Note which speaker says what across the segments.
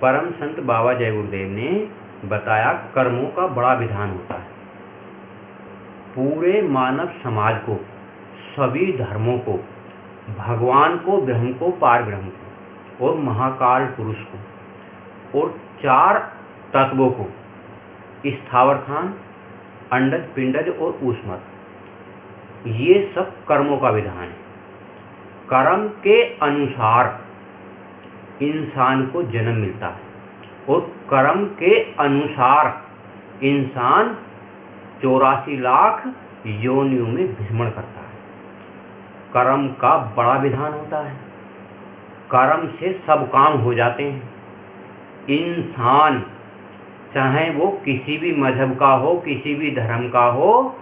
Speaker 1: परम संत बाबा जय गुरुदेव ने बताया कर्मों का बड़ा विधान होता है। पूरे मानव समाज को, सभी धर्मों को, भगवान को, ब्रह्म को, पार ब्रह्म को और महाकाल पुरुष को और 4 तत्वों को, स्थावर खान, अंडज, पिंडज और ऊष्मत, ये सब कर्मों का विधान है। कर्म के अनुसार इंसान को जन्म मिलता है और कर्म के अनुसार इंसान 84 लाख योनियों में भ्रमण करता है। कर्म का बड़ा विधान होता है। कर्म से सब काम हो जाते हैं। इंसान चाहे वो किसी भी मजहब का हो, किसी भी धर्म का हो,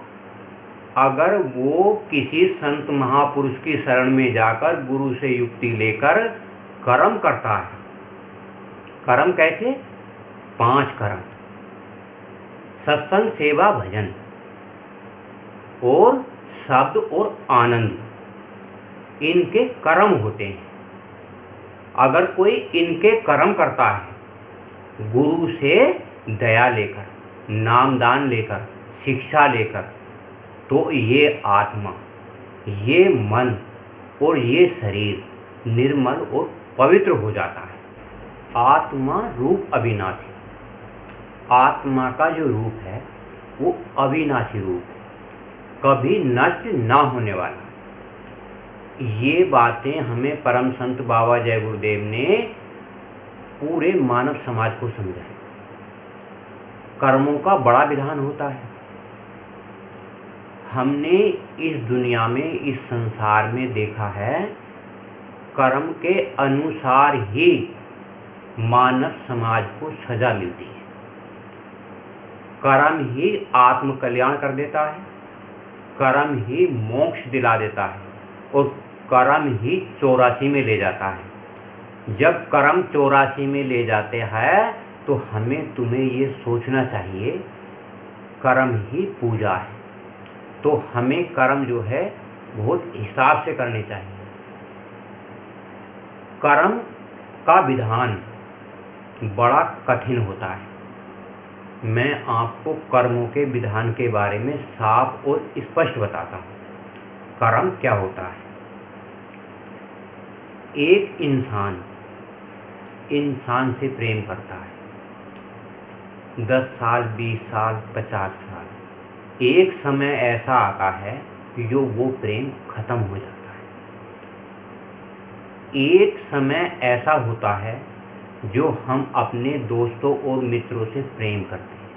Speaker 1: अगर वो किसी संत महापुरुष की शरण में जाकर गुरु से युक्ति लेकर कर्म करता है। कर्म कैसे? 5 कर्म: सत्संग, सेवा, भजन और शब्द और आनंद, इनके कर्म होते हैं। अगर कोई इनके कर्म करता है गुरु से दया लेकर, नामदान लेकर, शिक्षा लेकर, तो ये आत्मा, ये मन और ये शरीर निर्मल और पवित्र हो जाता है। आत्मा रूप अविनाशी। आत्मा का जो रूप है वो अविनाशी रूप है, कभी नष्ट ना होने वाला। ये बातें हमें परम संत बाबा जय गुरुदेव ने पूरे मानव समाज को समझाई। कर्मों का बड़ा विधान होता है। हमने इस दुनिया में, इस संसार में देखा है, कर्म के अनुसार ही मानव समाज को सजा मिलती है। कर्म ही आत्म कल्याण कर देता है, कर्म ही मोक्ष दिला देता है और कर्म ही 84 में ले जाता है। जब कर्म 84 में ले जाते हैं तो हमें तुम्हें ये सोचना चाहिए कर्म ही पूजा है। तो हमें कर्म जो है बहुत हिसाब से करने चाहिए। कर्म का विधान बड़ा कठिन होता है। मैं आपको कर्मों के विधान के बारे में साफ और स्पष्ट बताता हूँ। कर्म क्या होता है? एक इंसान से प्रेम करता है, 10 साल, 20 साल, 50 साल। एक समय ऐसा आता है जो वो प्रेम खत्म हो जाता है। एक समय ऐसा होता है जो हम अपने दोस्तों और मित्रों से प्रेम करते हैं।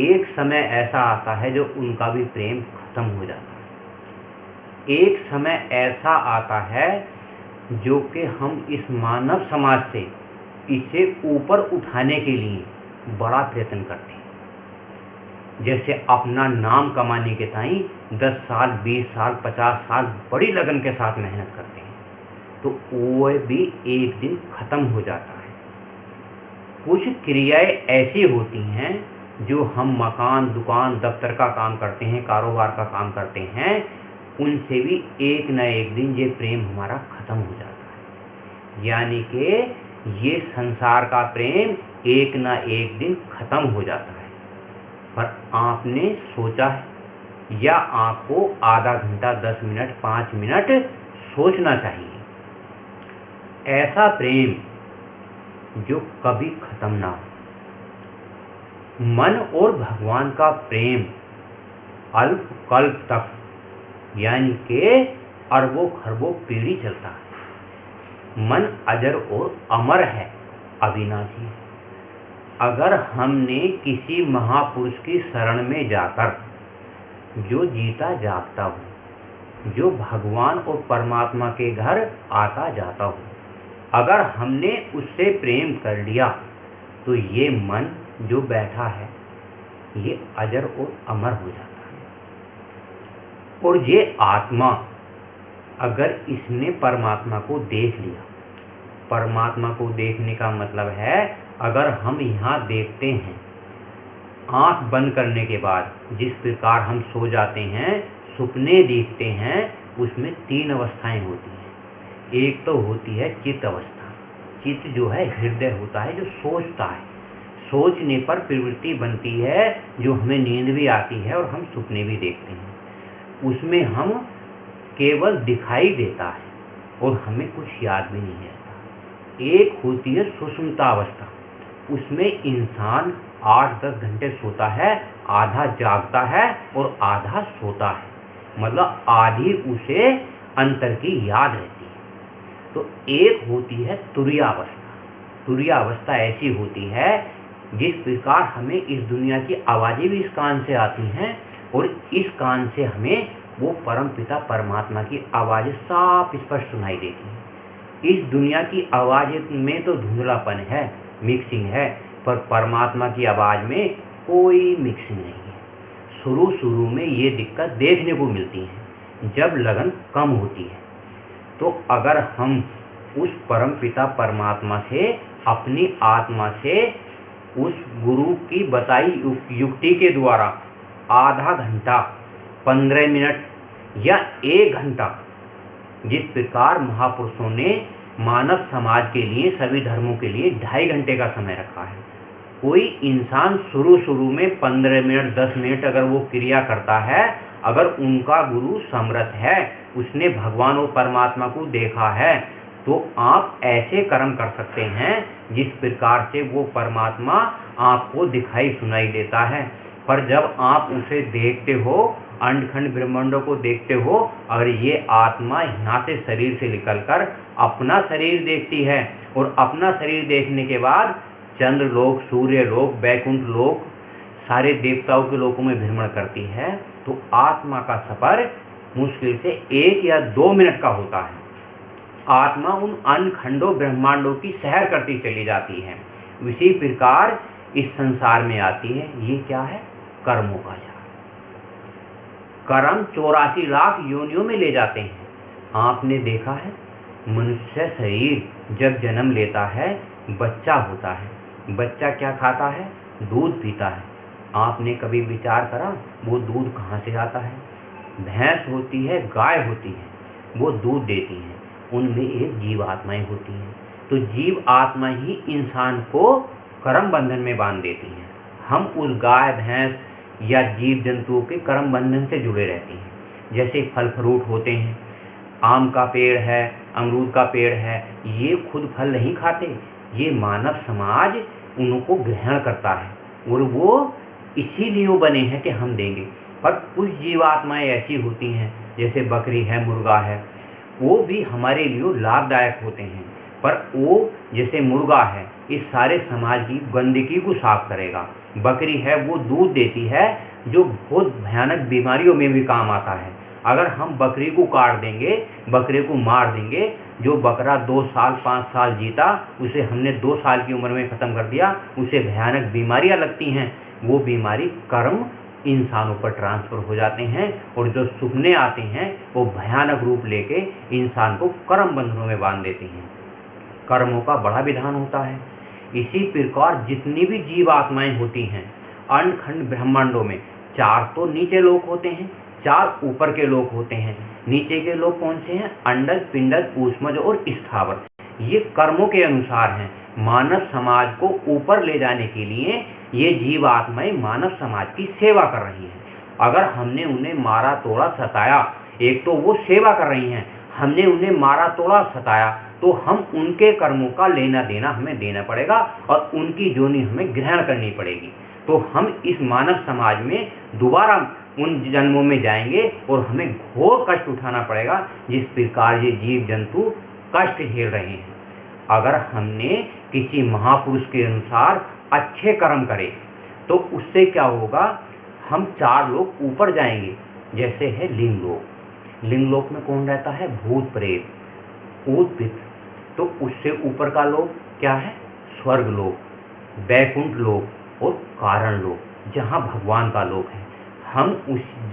Speaker 1: एक समय ऐसा आता है जो उनका भी प्रेम खत्म हो जाता है। एक समय ऐसा आता है जो कि हम इस मानव समाज से इसे ऊपर उठाने के लिए बड़ा प्रयत्न करते हैं। जैसे अपना नाम कमाने के ताईं 10 साल, 20 साल, 50 साल बड़ी लगन के साथ मेहनत करते हैं, तो वो भी एक दिन ख़त्म हो जाता है। कुछ क्रियाएं ऐसी होती हैं जो हम मकान, दुकान, दफ्तर का काम करते हैं, कारोबार का काम करते हैं, उनसे भी एक न एक दिन ये प्रेम हमारा ख़त्म हो जाता है। यानी कि ये संसार का प्रेम एक न एक दिन ख़त्म हो जाता है। पर आपने सोचा है या आपको आधा घंटा, 10 मिनट, 5 मिनट सोचना चाहिए। ऐसा प्रेम जो कभी ख़त्म ना हो। मन और भगवान का प्रेम अल्प कल्प तक, यानी कि अरबों खरबों पीढ़ी चलता है। मन अजर और अमर है, अविनाशी। अगर हमने किसी महापुरुष की शरण में जाकर, जो जीता जागता हो, जो भगवान और परमात्मा के घर आता जाता हो, अगर हमने उससे प्रेम कर लिया तो ये मन जो बैठा है ये अजर और अमर हो जाता है। और ये आत्मा अगर इसने परमात्मा को देख लिया, परमात्मा को देखने का मतलब है अगर हम यहाँ देखते हैं, आँख बंद करने के बाद जिस प्रकार हम सो जाते हैं, सुपने देखते हैं, उसमें 3 अवस्थाएं होती हैं। एक तो होती है चित्त अवस्था, चित्त जो है हृदय होता है, जो सोचता है। सोचने पर प्रवृत्ति बनती है, जो हमें नींद भी आती है और हम सपने भी देखते हैं। उसमें हम केवल दिखाई देता है और हमें कुछ याद भी नहीं रहता। एक होती है सुषुप्ता अवस्था, उसमें इंसान 8-10 घंटे सोता है, आधा जागता है और आधा सोता है, मतलब आधी उसे अंतर की याद रहती है। तो एक होती है तुरीय अवस्था। तुरीय अवस्था ऐसी होती है जिस प्रकार हमें इस दुनिया की आवाज़ें भी इस कान से आती हैं और इस कान से हमें वो परमपिता परमात्मा की आवाज़ें साफ स्पष्ट सुनाई देती हैं। इस दुनिया की आवाज़ में तो धुंधलापन है, मिक्सिंग है, पर परमात्मा की आवाज़ में कोई मिक्सिंग नहीं है। शुरू में ये दिक्कत देखने को मिलती है जब लगन कम होती है। तो अगर हम उस परमपिता परमात्मा से अपनी आत्मा से उस गुरु की बताई युक्ति के द्वारा आधा घंटा, 15 मिनट या 1 घंटा, जिस प्रकार महापुरुषों ने मानव समाज के लिए, सभी धर्मों के लिए 2.5 घंटे का समय रखा है। कोई इंसान शुरू में 15 मिनट 10 मिनट अगर वो क्रिया करता है, अगर उनका गुरु समर्थ है, उसने भगवान और परमात्मा को देखा है, तो आप ऐसे कर्म कर सकते हैं जिस प्रकार से वो परमात्मा आपको दिखाई सुनाई देता है। पर जब आप उसे देखते हो, अंडखंड ब्रह्मांडों को देखते हो, और ये आत्मा यहाँ से शरीर से निकलकर अपना शरीर देखती है और अपना शरीर देखने के बाद चंद्रलोक, सूर्यलोक, बैकुंठ लोक, सारे देवताओं के लोकों में भ्रमण करती है, तो आत्मा का सफ़र मुश्किल से 1 या 2 मिनट का होता है। आत्मा उन अनखंडों ब्रह्मांडों की सैर करती चली जाती है। इसी प्रकार इस संसार में आती है। ये क्या है? कर्मों का जाल। कर्म 84 लाख योनियों में ले जाते हैं। आपने देखा है, मनुष्य शरीर जब जन्म लेता है, बच्चा होता है, बच्चा क्या खाता है? दूध पीता है। आपने कभी विचार करा वो दूध कहाँ से आता है? भैंस होती है, गाय होती है, वो दूध देती हैं, उनमें एक जीव आत्माएँ होती हैं। तो जीव आत्मा ही इंसान को कर्म बंधन में बांध देती हैं। हम उस गाय, भैंस या जीव जंतुओं के कर्म बंधन से जुड़े रहते हैं। जैसे फल फ्रूट होते हैं, आम का पेड़ है, अमरूद का पेड़ है, ये खुद फल नहीं खाते, ये मानव समाज उनको ग्रहण करता है और वो इसीलिए बने हैं कि हम देंगे। पर कुछ जीवात्माएँ ऐसी होती हैं, जैसे बकरी है, मुर्गा है, वो भी हमारे लिए लाभदायक होते हैं। पर वो जैसे मुर्गा है, इस सारे समाज की गंदगी को साफ करेगा। बकरी है, वो दूध देती है, जो बहुत भयानक बीमारियों में भी काम आता है। अगर हम बकरी को काट देंगे, बकरे को मार देंगे, जो बकरा 2 साल 5 साल जीता, उसे हमने 2 साल की उम्र में ख़त्म कर दिया, उसे भयानक बीमारियां लगती हैं। वो बीमारी कर्म इंसानों पर ट्रांसफ़र हो जाते हैं और जो सपने आते हैं वो भयानक रूप लेके इंसान को कर्म बंधनों में बांध देते हैं। कर्मों का बड़ा विधान होता है। इसी प्रकार जितनी भी जीव आत्माएँ होती हैं अंडखंड ब्रह्मांडों में, 4 तो नीचे लोक होते हैं, 4 ऊपर के लोक होते हैं। नीचे के लोक कौन से हैं? अंडज, पिंडज, ऊष्मज और स्थावर। ये कर्मों के अनुसार हैं। मानव समाज को ऊपर ले जाने के लिए ये जीव आत्माएँ मानव समाज की सेवा कर रही हैं। अगर हमने उन्हें मारा तोड़ा सताया, एक तो वो सेवा कर रही हैं, हमने उन्हें मारा तोड़ा सताया, तो हम उनके कर्मों का लेना देना हमें देना पड़ेगा और उनकी जोनी हमें ग्रहण करनी पड़ेगी। तो हम इस मानव समाज में दोबारा उन जन्मों में जाएंगे और हमें घोर कष्ट उठाना पड़ेगा, जिस प्रकार ये जीव जंतु कष्ट झेल रहे हैं। अगर हमने किसी महापुरुष के अनुसार अच्छे कर्म करे तो उससे क्या होगा? हम 4 लोग ऊपर जाएंगे। जैसे है लिंगलोक। लिंगलोक में कौन रहता है? भूत, प्रेत, ऊत, पित्त। तो उससे ऊपर का लोक क्या है? स्वर्ग लोक, बैकुंठ लोक और कारण लोक, जहाँ भगवान का लोक है। हम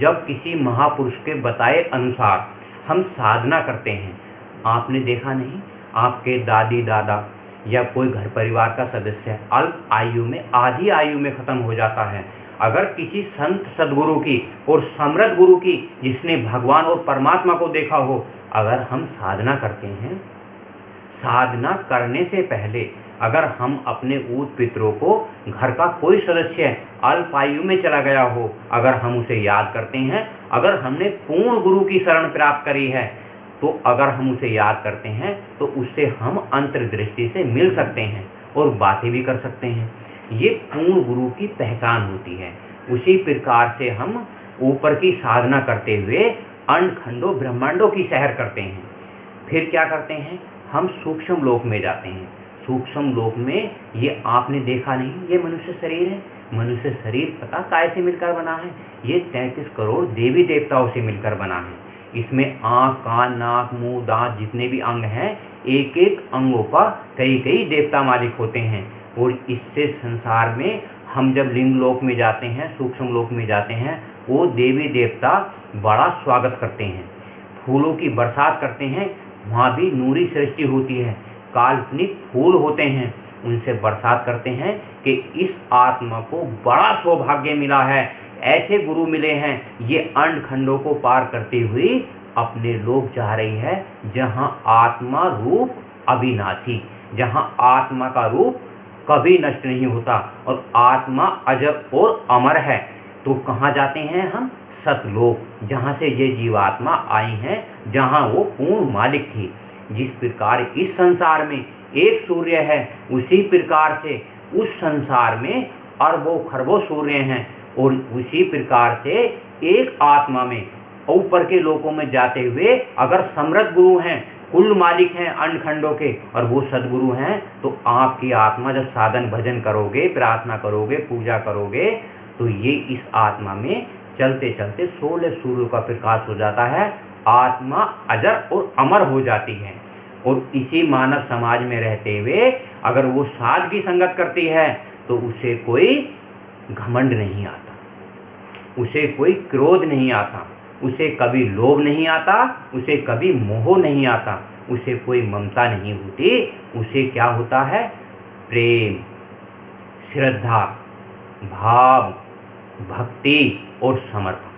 Speaker 1: जब किसी महापुरुष के बताए अनुसार हम साधना करते हैं, आपने देखा नहीं, आपके दादी दादा या कोई घर परिवार का सदस्य अल्प आयु में, आधी आयु में ख़त्म हो जाता है। अगर किसी संत सदगुरु की और समृद्ध गुरु की, जिसने भगवान और परमात्मा को देखा हो, अगर हम साधना करते हैं साधना करने से पहले अगर हम अपने ऊत पितरों को, घर का कोई सदस्य अल्पायु में चला गया हो, अगर हम उसे याद करते हैं, अगर हमने पूर्ण गुरु की शरण प्राप्त करी है, तो अगर हम उसे याद करते हैं तो उससे हम अंतर्दृष्टि से मिल सकते हैं और बातें भी कर सकते हैं। ये पूर्ण गुरु की पहचान होती है। उसी प्रकार से हम ऊपर की साधना करते हुए अंड खंडों ब्रह्मांडों की सैर करते हैं। फिर क्या करते हैं, हम सूक्ष्म लोक में जाते हैं। सूक्ष्म लोक में ये आपने देखा नहीं, ये मनुष्य शरीर है। मनुष्य शरीर पता काय से मिलकर बना है? ये 33 करोड़ देवी देवताओं से मिलकर बना है। इसमें आँख, कान, नाक, मुंह, दांत जितने भी अंग हैं, एक एक अंगों का कई कई देवता मालिक होते हैं। और इससे संसार में हम जब लिंग लोक में जाते हैं, सूक्ष्म लोक में जाते हैं, वो देवी देवता बड़ा स्वागत करते हैं, फूलों की बरसात करते हैं। वहाँ भी नूरी सृष्टि होती है, काल्पनिक फूल होते हैं, उनसे बरसात करते हैं कि इस आत्मा को बड़ा सौभाग्य मिला है, ऐसे गुरु मिले हैं, ये अंड खंडों को पार करती हुई अपने लोक जा रही है, जहाँ आत्मा रूप अविनाशी, जहाँ आत्मा का रूप कभी नष्ट नहीं होता और आत्मा अजर और अमर है। तो कहाँ जाते हैं हम? सतलोक, जहाँ से ये जीवात्मा आई हैं, जहाँ वो पूर्ण मालिक थी। जिस प्रकार इस संसार में एक सूर्य है, उसी प्रकार से उस संसार में अरबों खरबों सूर्य हैं, और उसी प्रकार से एक आत्मा में ऊपर के लोकों में जाते हुए अगर समृद्ध गुरु हैं, कुल मालिक हैं अंड खंडों के, और वो सदगुरु हैं, तो आपकी आत्मा जब साधन भजन करोगे, प्रार्थना करोगे, पूजा करोगे, तो ये इस आत्मा में चलते चलते 16 सूर्यों का प्रकाश हो जाता है, आत्मा अजर और अमर हो जाती है। और इसी मानव समाज में रहते हुए अगर वो साध की संगत करती है तो उसे कोई घमंड नहीं आता, उसे कोई क्रोध नहीं आता, उसे कभी लोभ नहीं आता, उसे कभी मोह नहीं आता, उसे कोई ममता नहीं होती। उसे क्या होता है? प्रेम, श्रद्धा, भाव, भक्ति और समर्पण,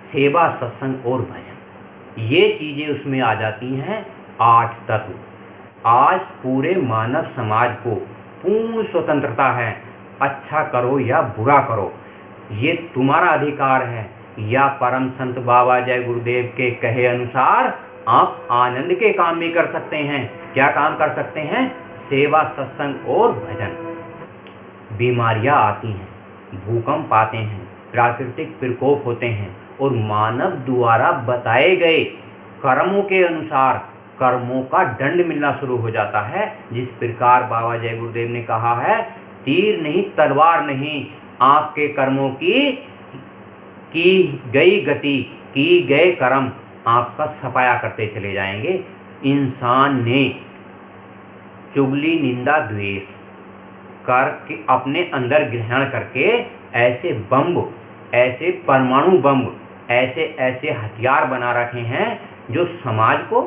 Speaker 1: सेवा, सत्संग और भजन, ये चीज़ें उसमें आ जाती हैं। 8 तत्व। आज पूरे मानव समाज को पूर्ण स्वतंत्रता है, अच्छा करो या बुरा करो, ये तुम्हारा अधिकार है। या परम संत बाबा जय गुरुदेव के कहे अनुसार आप आनंद के काम भी कर सकते हैं। क्या काम कर सकते हैं? सेवा, सत्संग और भजन। बीमारियां आती हैं, भूकंप आते हैं, प्राकृतिक प्रकोप होते हैं, और मानव द्वारा बताए गए कर्मों के अनुसार कर्मों का दंड मिलना शुरू हो जाता है। जिस प्रकार बाबा जय गुरुदेव ने कहा है, तीर नहीं तलवार नहीं, आपके कर्मों की गई गति, की गए कर्म आपका सफाया करते चले जाएंगे। इंसान ने चुगली, निंदा, द्वेष करके अपने अंदर ग्रहण करके ऐसे बम, ऐसे परमाणु बम, ऐसे ऐसे हथियार बना रखे हैं जो समाज को,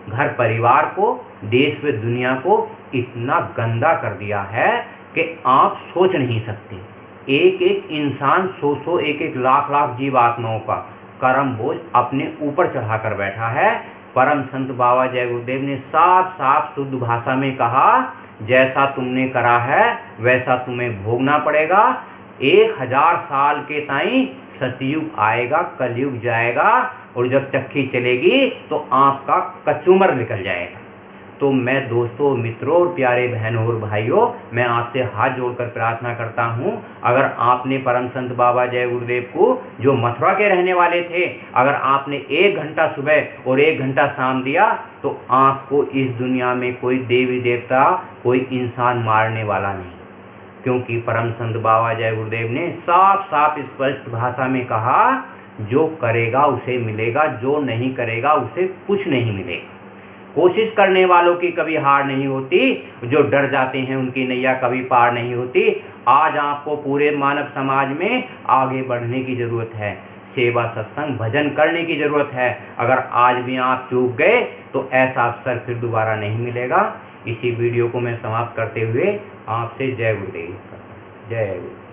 Speaker 1: घर परिवार को, देश व दुनिया को इतना गंदा कर दिया है कि आप सोच नहीं सकते। एक एक इंसान 100 एक लाख जीवात्माओं का कर्म बोझ अपने ऊपर चढ़ाकर बैठा है। परम संत बाबा जय गुरुदेव ने साफ साफ शुद्ध भाषा में कहा, जैसा तुमने करा है वैसा तुम्हें भोगना पड़ेगा। 1000 साल के ताईं सतयुग आएगा, कलयुग जाएगा, और जब चक्की चलेगी तो आपका कचूमर निकल जाएगा। तो मैं दोस्तों, मित्रों और प्यारे बहनों और भाइयों, मैं आपसे हाथ जोड़कर प्रार्थना करता हूँ, अगर आपने परम संत बाबा जय गुरुदेव को, जो मथुरा के रहने वाले थे, अगर आपने 1 घंटा सुबह और 1 घंटा शाम दिया, तो आपको इस दुनिया में कोई देवी देवता, कोई इंसान मारने वाला नहीं। क्योंकि परम संत बाबा जय गुरुदेव ने साफ साफ स्पष्ट भाषा में कहा, जो करेगा उसे मिलेगा, जो नहीं करेगा उसे कुछ नहीं मिलेगा। कोशिश करने वालों की कभी हार नहीं होती, जो डर जाते हैं उनकी नैया कभी पार नहीं होती। आज आपको पूरे मानव समाज में आगे बढ़ने की ज़रूरत है, सेवा, सत्संग, भजन करने की ज़रूरत है। अगर आज भी आप चूक गए तो ऐसा अवसर फिर दोबारा नहीं मिलेगा। इसी वीडियो को मैं समाप्त करते हुए आपसे जय गुरुदेव, जय गुरु।